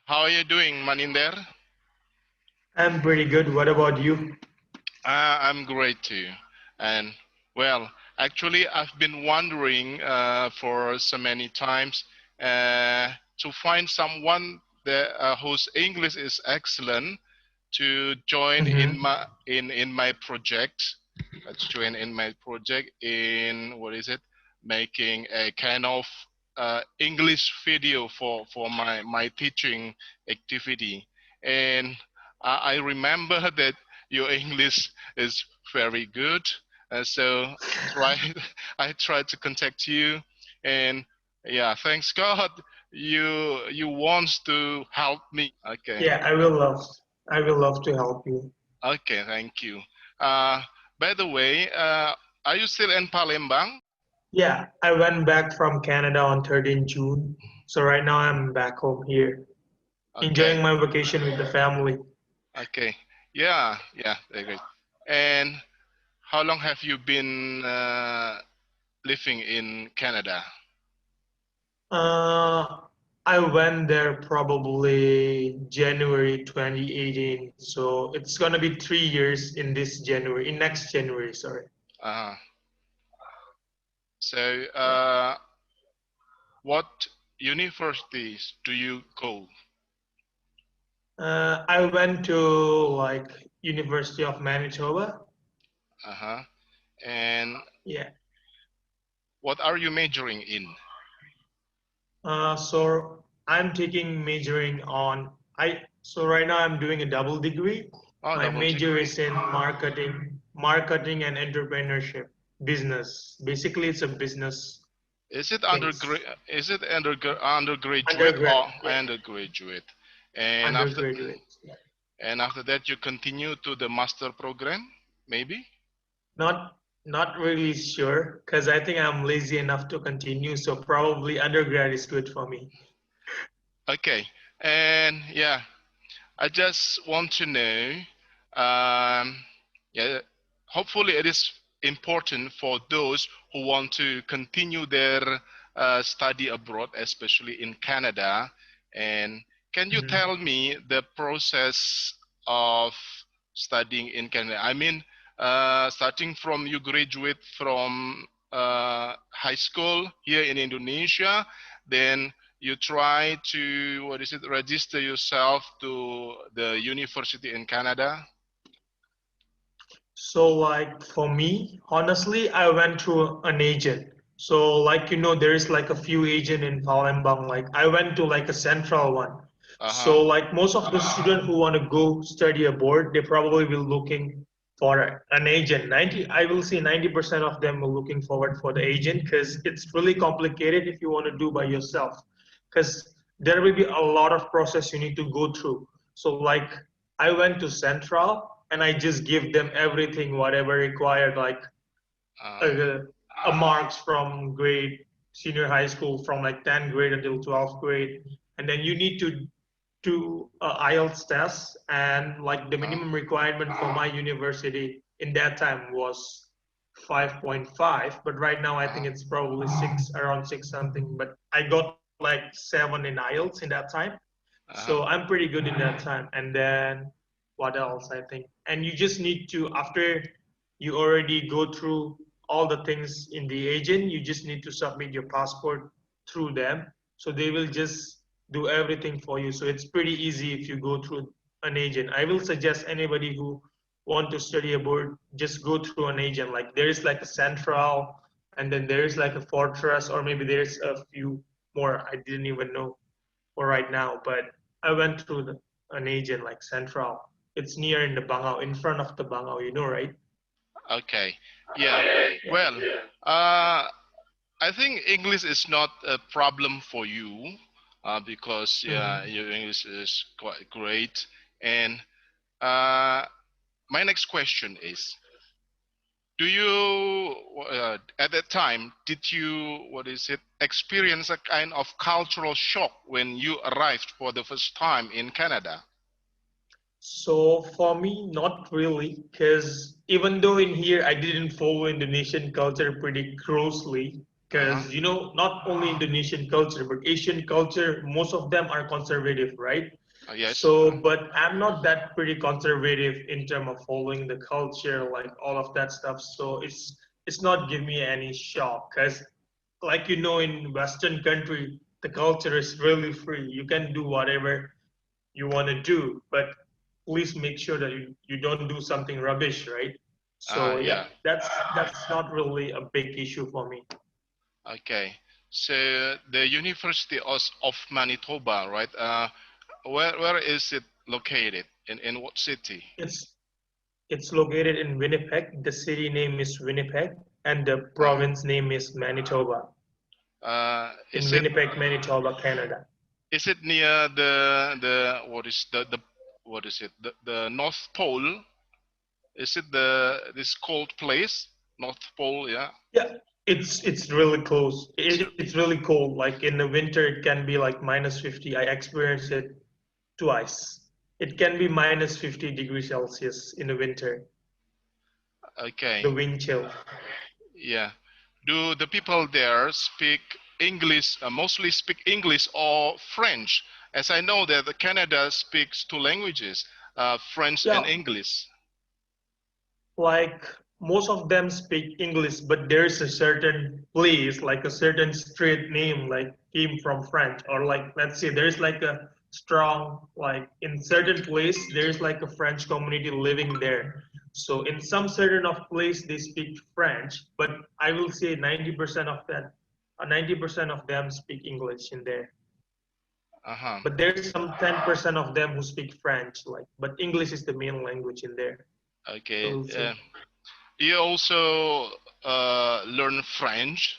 How are you doing, Maninder? I'm pretty good. What about you? I'm great too. And well, actually, I've been wondering for so many times to find someone that whose English is excellent to join in Mm-hmm. my project. To join in my project in what is it? Making a kind of English video for my teaching activity. And I remember that your English is very good. So try I tried to contact you, and yeah, thanks God you want to help me. Okay. Yeah, I will love to help you. Okay, thank you. Uh, by the way, are you still in Palembang? Yeah, I went back from Canada on 13 June. So right now I'm back home here, Okay, enjoying my vacation with the family. okay. Yeah, very great. And how long have you been living in Canada? Uh, I went there probably January 2018. So it's gonna be 3 years in this January, in next January, sorry. Uh, so, Yeah. what universities do you go? I went to like University of Manitoba. Uh-huh. And Yeah. what are you majoring in? So I'm taking majoring on so right now I'm doing a double degree. Oh, My double major degree. is in marketing and entrepreneurship, business. Basically, it's a business Is it things. undergraduate Undergrad, or yeah, undergraduate? And after undergraduate. Yeah. and after that you continue to the master program, maybe? Not really sure because I think I'm lazy enough to continue. So probably undergrad is good for me. Okay. And yeah, I just want to know, yeah, hopefully it is important for those who want to continue their study abroad, especially in Canada. And can you Mhm. tell me the process of studying in Canada? I mean, starting from you graduate from high school here in Indonesia, then you try to what is it register yourself to the university in Canada. So, like for me, honestly, I went through an agent. So, like there is like a few agent in Palembang. Like I went to like a central one. Uh-huh. So, like most of the students who want to go study abroad, they probably will looking for an agent. I will say 90% of them are looking forward for the agent because it's really complicated if you want to do by yourself. Because there will be a lot of process you need to go through. So, like I went to Central and I just give them everything, whatever required, like uh, a, a marks from grade senior high school from like 10th grade until 12th grade, and then you need to do IELTS test, and like the uh, minimum requirement for my university in that time was 5.5, but right now I think uh, it's probably six, around six something. But I got like seven in IELTS in that time, so uh, I'm pretty good in that time. And then what else I think? And you just need to, after you already go through all the things in the agent, you just need to submit your passport through them. So they will just do everything for you. So it's pretty easy if you go through an agent. I will suggest anybody who want to study abroad, just go through an agent. Like there is like a central, and then there is like a fortress, or maybe there's a few more I didn't even know for right now. But I went through an agent like central. It's near in the Bangau, in front of the Bangau, right? okay. Yeah. Yeah. Well, uh, I think English is not a problem for you because yeah, Mhm. your English is quite great. And uh, my next question is, do you at that time did you what is it experience a kind of cultural shock when you arrived for the first time in Canada? So for me, not really, because even though in here I didn't follow Indonesian culture pretty closely, because not only Indonesian culture but Asian culture, most of them are conservative, right? Yes. So but I'm not that pretty conservative in terms of following the culture, like all of that stuff. So it's not give me any shock, because like in Western country the culture is really free. You can do whatever you want to do, but please make sure that you don't do something rubbish, right? So yeah, Yeah. that's not really a big issue for me. Okay. So the University of Manitoba, right? Where is it located? In what city? It's it's located in Winnipeg. The city name is Winnipeg, and the Uh, province name is Manitoba. In is it Winnipeg, Manitoba, Canada. near the what is it? The North Pole? Is it this cold place? North Pole, yeah. Yeah, it's really close. It's, It's really cold. Like in the winter, it can be like -50. I experienced it twice. It can be -50 degrees Celsius in the winter. The okay. wind chill. Yeah. Do the people there speak English, mostly speak English or French? As I know that Canada speaks two languages, French and Yeah, English. like most of them speak English, but there's a certain place, like a certain street name, like came from French, or like let's say there's like a strong, like in certain place there's like a French community living there. So in some certain of place they speak French, but I will say 90% of that, 90% of them speak English in there. Uh-huh. But there's some 10% of them who speak French, like, but English is the main language in there. So Okay. we'll see. You also learn French,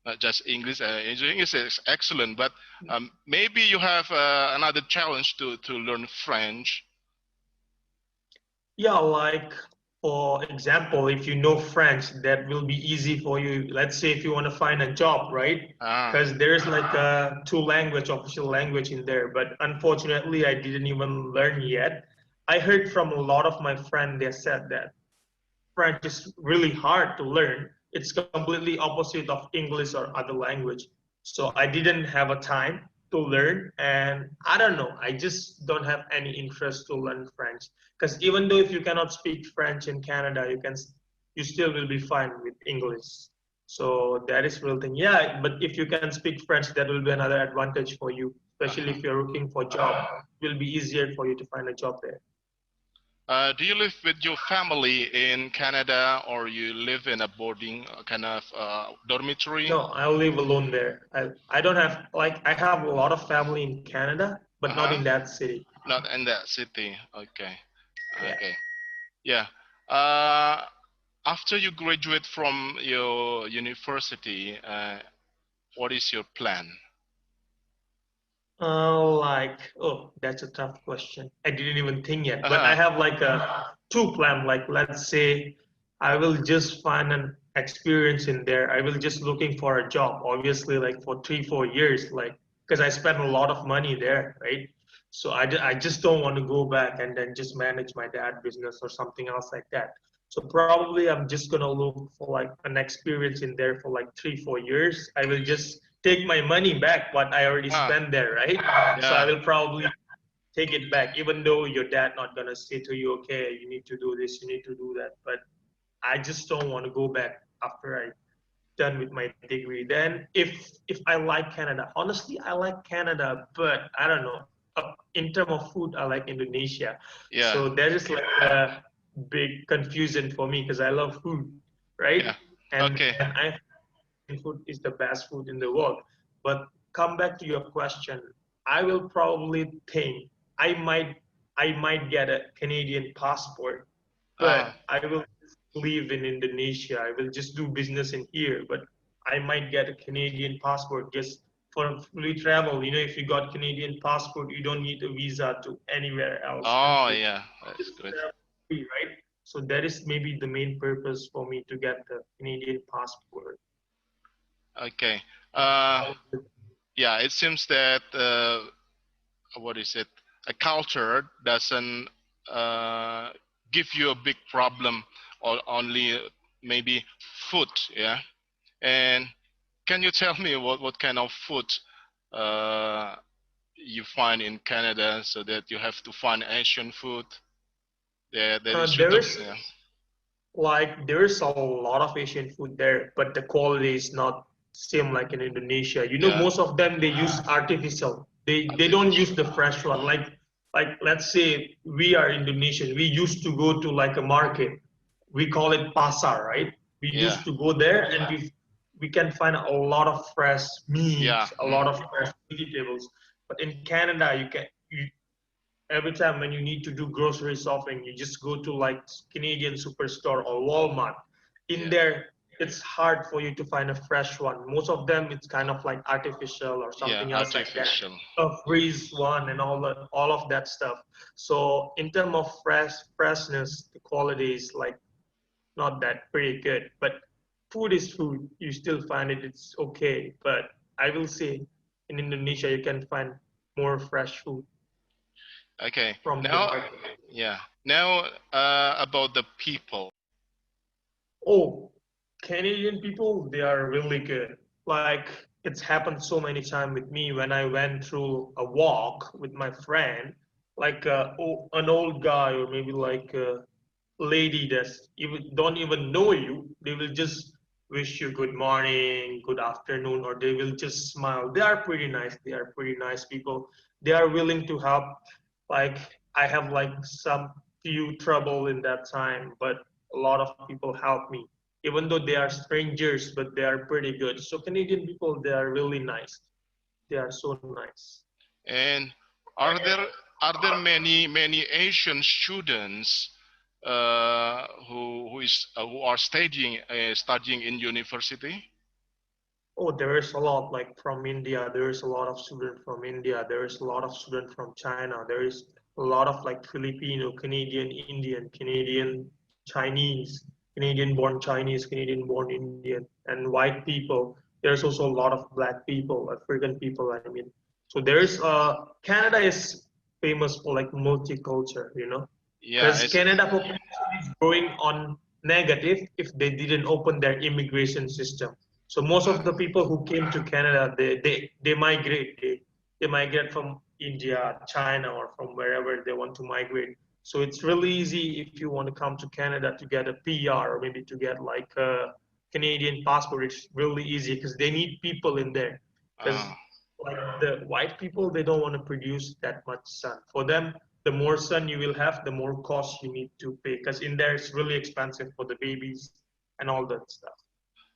not just English. English is excellent, but maybe you have another challenge to learn French. Yeah, like for example, if you know French, that will be easy for you. Let's say if you want to find a job, right? Ah, Because there's like a two language, official language in there. But unfortunately, I didn't even learn yet. I heard from a lot of my friends, they said that French is really hard to learn. It's completely opposite of English or other language. So I didn't have a time to learn, and I don't know. I just don't have any interest to learn French, because even though if you cannot speak French in Canada, you still will be fine with English. So that is real thing. Yeah, but if you can speak French, that will be another advantage for you, especially uh-huh. if you're looking for a job. It will be easier for you to find a job there. Do you live with your family in Canada, or you live in a boarding kind of dormitory? No, I live alone there. I don't have, like, I have a lot of family in Canada, but not in Uh-huh. that city. Not in that city. Okay. Yeah. Okay. Yeah. Uh, After you graduate from your university, what is your plan? Oh, that's a tough question. I didn't even think yet, but I Uh-huh. have like a two plan. Like, let's say I will just find an experience in there. I will just looking for a job, obviously, like for 3, 4 years, like, because I spent a lot of money there, right? So I just don't want to go back and then just manage my dad business or something else like that. So probably I'm just gonna look for like an experience in there for like 3, 4 years. I will just take my money back what I already Ah, spent there, right? So I yeah. will probably take it back, even though your dad not gonna say to you, okay, you need to do this, you need to do that. But I just don't want to go back after I done with my degree. Then if I like Canada, honestly, I like Canada, but I don't know. In terms of food, I like Indonesia. Yeah. So that is like a big confusion for me because I love food, right? Yeah. And Okay. I think food is the best food in the world. But come back to your question, I will probably think I might I might get a Canadian passport, Uh, but I will live in Indonesia. I will just do business in here, but I might get a Canadian passport just for free travel. If you got Canadian passport, you don't need a visa to anywhere else oh, country. yeah. That's Just good. travel free, right? So that is maybe the main purpose for me to get the Canadian passport. Okay. And Uh, probably, yeah, it seems that what is it? A culture doesn't uh, give you a big problem, or only maybe food. Yeah, and can you tell me what kind of food uh, you find in Canada, so that you have to find Asian food that is There suitable? is Yeah. there's a lot of Asian food there, but the quality is not same like in Indonesia. You know, Yeah. most of them they use artificial. They don't use Artificial. the fresh one. Like let's say we are Indonesian. We used to go to like a market. We call it pasar, right? We Yeah. used to go there and we can find a lot of fresh Yeah. meats, a lot Mm. of fresh vegetables. But in Canada, you every time when you need to do grocery shopping, you just go to like Canadian Superstore or Walmart. In Yeah. there, it's hard for you to find a fresh one. Most of them, it's kind of like artificial or Yeah. something else like that, Artificial. a freeze one and all of that stuff. So in terms of freshness, the quality is like not that pretty good. But food is food. You still find it. It's okay. But I will say in Indonesia, you can find more fresh food Okay. from the Now, market. yeah. Now, about the people. Oh, Canadian people, they are really good. Like it's happened so many times with me when I went through a walk with my friend, like an old guy or maybe like a lady that's even don't even know you. They will just wish you good morning, good afternoon, or they will just smile. They are pretty nice. They are pretty nice people. They are willing to help. Like I have like some few trouble in that time, but a lot of people help me even though they are strangers, but they are pretty good. So Canadian people, they are really nice. They are so nice. And are there many Asian students who are studying in university? Oh, there is a lot like from India. There is a lot of students from India. There is a lot of students from China. There is a lot of like Filipino, Canadian, Indian, Canadian, Chinese, Canadian-born Chinese, Canadian-born Indian, and white people. There's also a lot of black people, African people. I mean, so there is Canada is famous for like multicultural, you know, Yeah, because Canada population is growing on negative if they didn't open their immigration system. So most of the people who came to Canada, they migrate. They migrate from India, China, or from wherever they want to migrate. So it's really easy if you want to come to Canada to get a PR or maybe to get like a Canadian passport. It's really easy because they need people in there. Because uh, like the white people, they don't want to produce that much sun. For them, the more sun you will have, the more cost you need to pay. Because in there, it's really expensive for the babies and all that stuff.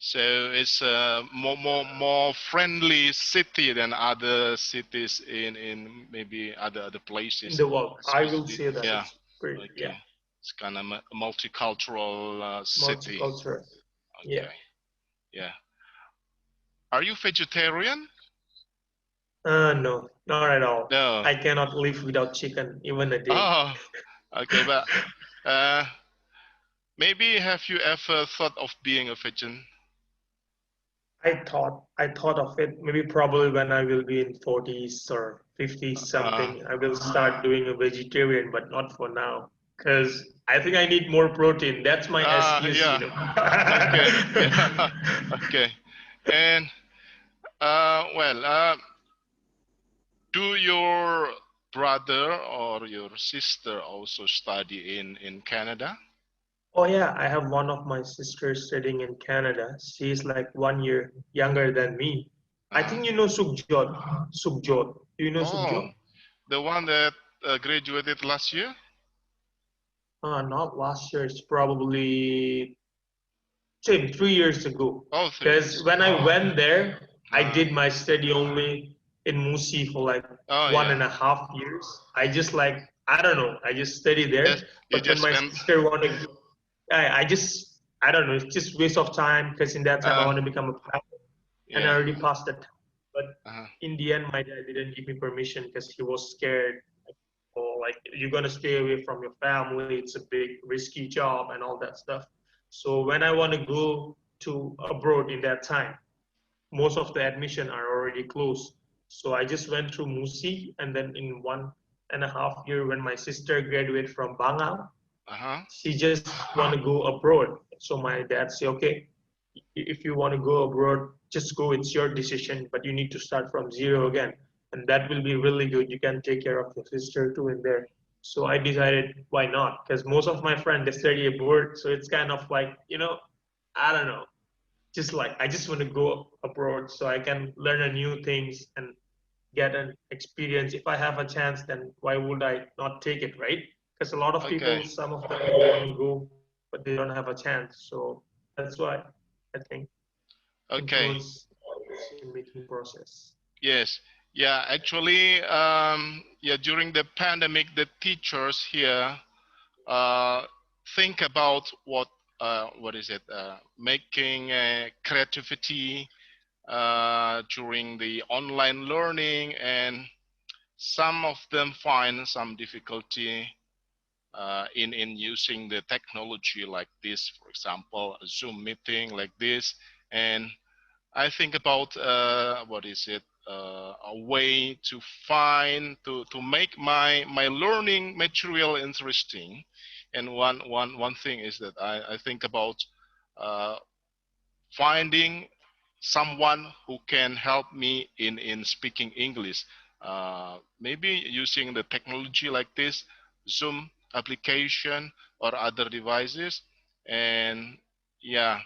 so it's a more friendly city than other cities in maybe other In places, the world, I will especially. say that Yeah. it's pretty, yeah, Okay. It's kind of a multicultural city. multicultural. Yeah. Okay. Yeah. Are you vegetarian? No, not at all. No. I cannot live without chicken even a day. Oh. Okay, but uh, maybe have you ever thought of being a vegan? I thought of it maybe probably when I will be in 40s or 50s Uh, something. I will start doing a vegetarian, but not for now. Because I think I need more protein. That's my excuse, you yeah. know. Okay. Yeah. Okay. And well, do your brother or your sister also study in Canada? Oh yeah, I have one of my sisters studying in Canada. She's like 1 year younger than me. I Uh-huh. think you know Sukhjot. Sukhjot. Do you know Oh, Sukhjot? the one that graduated last year? Not last year. It's probably same 3 years ago. Oh, Because 3 years. when I went there, I Uh, did my study only in Musi for like oh one yeah. and a half years. I just like I don't know. I just studied Just there. you But when just my spent. sister wanted, I just I don't know. It's just waste of time because in that time I Uh, want to become a pilot and I yeah. already passed that time. But Uh-huh. in the end, my dad didn't give me permission because he was scared. Or like you're gonna stay away from your family. It's a big risky job and all that stuff. So when I want to go to abroad in that time, most of the admission are already closed. So I just went through Musi, and then in 1.5 year, when my sister graduated from Bangau, Uh-huh. she just want to go abroad. So my dad say, okay, if you want to go abroad, just go. It's your decision, but you need to start from zero again, and that will be really good. You can take care of your sister too in there. So I decided why not? Because most of my friends they study abroad, so it's kind of like I don't know, just like I just want to go abroad so I can learn a new things and get an experience. If I have a chance, then why would I not take it, right? Because a lot of Okay. people, some of them they want to go, but they don't have a chance. So that's why I think Okay. influence decision making process. Yes. Yeah. Actually, yeah. During the pandemic, the teachers here uh, think about what is it? Making creativity during the online learning, and some of them find some difficulty in using the technology like this, for example, a Zoom meeting like this. And I think about what is it? A way to to make my learning material interesting. And one thing is that I think about uh, finding someone who can help me in speaking English. Maybe using the technology like this, Zoom application or other devices. And yeah,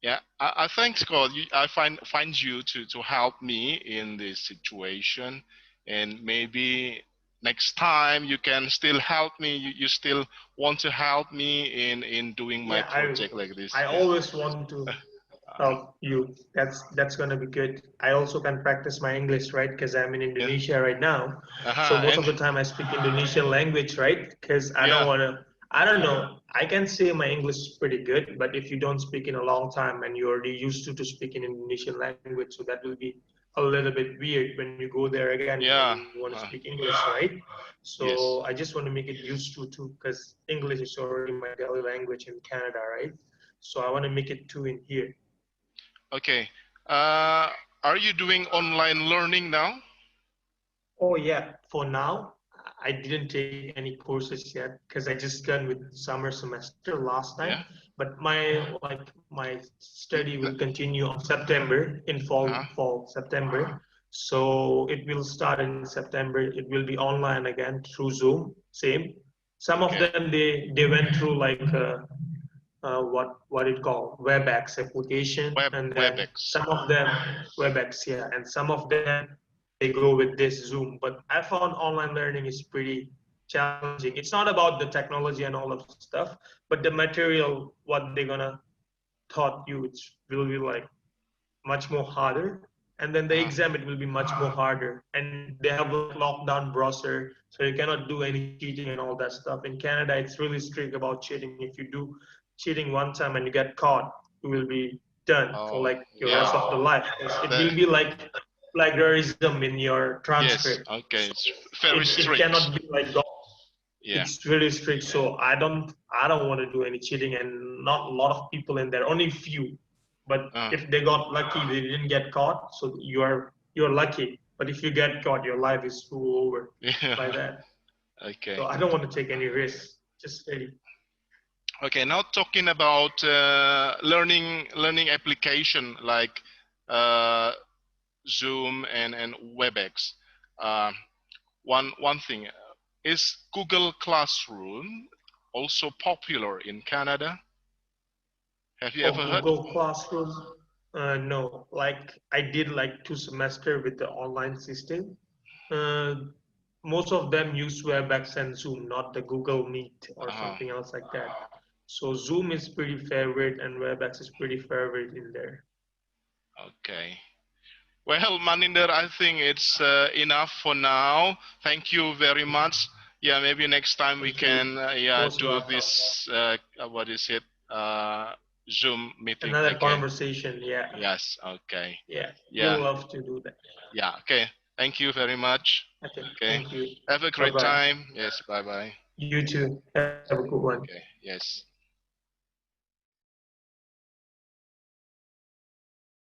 yeah, I thank God. I find you to help me in this situation, and maybe next time you can still help me. You still want to help me in doing my Yeah, project like I this. Yeah. always want to help you. That's gonna be good. I also can practice my English, right? Because I'm in Yeah. Indonesia right now. So Uh-huh. most And of the time I speak Indonesian language, right? Because I don't yeah. wanna. I don't know. I can say my English is pretty good, but if you don't speak in a long time and you're already used to speak in Indonesian language, so that will be a little bit weird when you go there again and you Yeah. want to speak Uh, English, right? So I yes. just want to make it used to too, because English is already my daily language in Canada, right? So I want to make it too in here. Okay. Uh, are you doing online learning now? Oh yeah, for now, I didn't take any courses yet because I just done with summer semester last time. Yeah. But my study N- will n- continue on September, in uh-huh. fall September. So it will start in September. It will be online again through Zoom. Same. Some of Okay. them they went through like what it called WebEx application, and then WebEx. some of them WebEx, yeah, and some of them they go with this Zoom. But I found online learning is pretty challenging. It's not about the technology and all of stuff, but the material what they're gonna taught you, it will be like much more harder. And then the Uh-huh. exam it will be much more harder. And they have like lockdown browser, so you cannot do any cheating and all that stuff. In Canada, it's really strict about cheating. If you do cheating one time and you get caught, you will be done for Oh, like your rest yeah. of the life. It The will be like plagiarism in your yes. transcript. Okay. So It's very it cannot strict. be like Yeah. it's really strict. So I don't want to do any cheating, and not a lot of people in there, only few. But Uh, if they got lucky, they didn't get caught, so you're lucky. But if you get caught, your life is full over by yeah. that. So Okay. I don't want to take any risks. Just steady. Okay. Now talking about learning application like uh, Zoom and WebEx. Uh, one thing is Google Classroom also popular in Canada. Have you Oh, ever heard? Google Classroom? No, like I did like 2 semester with the online system. Uh, Most of them use WebEx and Zoom, not the Google Meet or Uh, something else like that. So Zoom is pretty favorite and WebEx is pretty favorite in there. okay. Well, Maninder, I think it's enough for now. Thank you very much. Yeah, maybe next time we Thank you. can yeah Most do welcome. this what is it Zoom meeting Another again. conversation. Yeah. Yes. Okay. Yeah. We'll Yeah. love to do that. Yeah. Okay. Thank you very much. Okay. Okay. Thank you. Have a Bye great bye. time. Yes. Bye bye. You too. Have a good one. Okay. Yes.